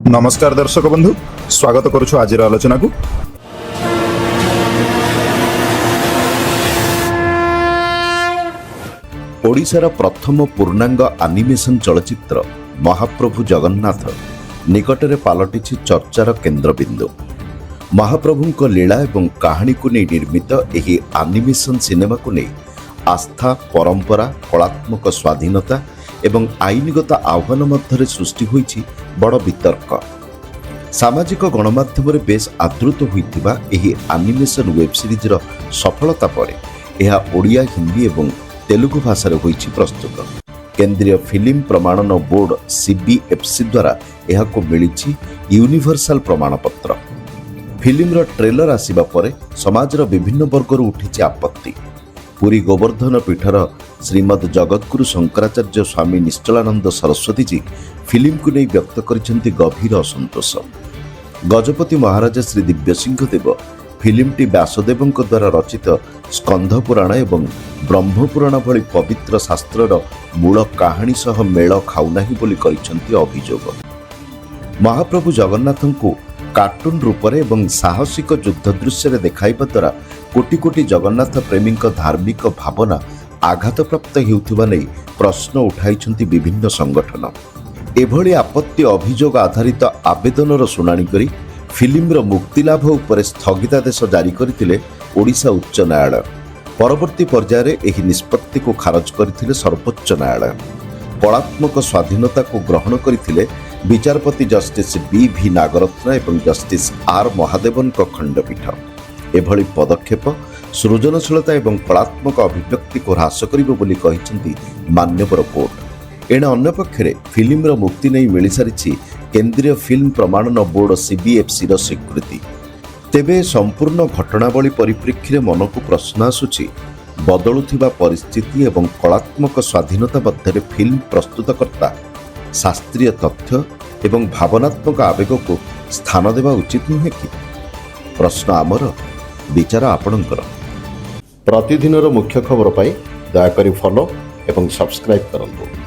नमस्कार दर्शक बंधु, स्वागत करुछु आज आलोचना को। ओडिशार प्रथम पूर्णांग आनिमेशन चलचित्र महाप्रभु जगन्नाथ निकटरे पालटिछि चर्चार केन्द्रबिंदु। महाप्रभुंक लीला एवं कहानी को नहीं निर्मित एही आनिमेशन सिनेमा को नहीं आस्था, परंपरा, कलात्मक स्वाधीनता एवं आईनगत आह्वान मध्य सृष्टि होइछि बड़ वितर्क। सामाजिक गणमाध्यम बेस आदृत होइथिबा एही आनिमेशन वेब सीरीज सफलता पर यह ओडिया, हिंदी एवं तेलुगु भाषा होइछि प्रस्तुत। केंद्रीय फिल्म प्रमाणन बोर्ड CBFC द्वारा यहाको मिलिछि यूनिवर्सल प्रमाणपत्र। फिल्मर ट्रेलर आसिबा परे समाजर विभिन्न वर्गर उठिछि आपत्ति। पुरी गोवर्धन पीठर श्रीमद जगद्गुरु शंकराचार्य स्वामी निश्चलानंद सरस्वती जी फिल्म को नहीं व्यक्त करिसेंति गभीर असंतोष। गजपति महाराज श्री दिव्यसिंह देव फिल्मटी व्यासदेवଙ୍କ द्वारा रचित स्कंध पुराण एवं ब्रह्म पुराण भली पवित्र शास्त्रर मूल कहानी सह मेल खाउनाही बोली करिसेंति अभियोग। महाप्रभु जगन्नाथଙ୍କୁ कार्टून रूपरे एवं साहसिक युद्ध दृश्य देखाइबा द्वारा कोटी कोटी जगन्नाथ प्रेमी धार्मिक भावना आघातप्राप्त हेउथिबा नै प्रश्न उठाइछन्ति विभिन्न संगठन। एभली आपत्ति अभियोग आधारित आवेदनर शुणाणी करी फिल्मर मुक्तिलाभ उपरे स्थगितादेश जारी करथिले ओडिशा उच्च न्यायालय। परवर्ती पर्यायर एही निष्पत्ति को खारज करथिले सर्वोच्च न्यायालय। कलात्मक स्वाधीनता को ग्रहण करथिले विचारपति जस्टिस BV नागरत्न एवं जस्टिस R महादेवन खंडपीठ। एभली पदक्षेप सृजनशीलता एवं कलात्मक अभिव्यक्ति को ह्रास करिबो बोली कहिसेंति मान्यवर कोर्ट। एणे अन्य पक्षरे फिल्मर मुक्ति नहीं मिल सारिछि केंद्रीय फिल्म प्रमाणन बोर्ड CBFC स्वीकृति। तेबे संपूर्ण घटनावली परिप्रेक्षी मन को प्रश्न आसुछि, बदलुथिबा परिस्थिति एवं कलात्मक स्वाधीनता मध्य फिल्म प्रस्तुतकर्ता शास्त्रीय तथ्य एवं भावनात्मक आवेग को स्थान देवा उचित नुहे कि? प्रश्न आमर, विचार आपणकर। प्रतिदिनर मुख्य खबर पाई दयाकरी फॉलो एवं सब्सक्राइब करंतु।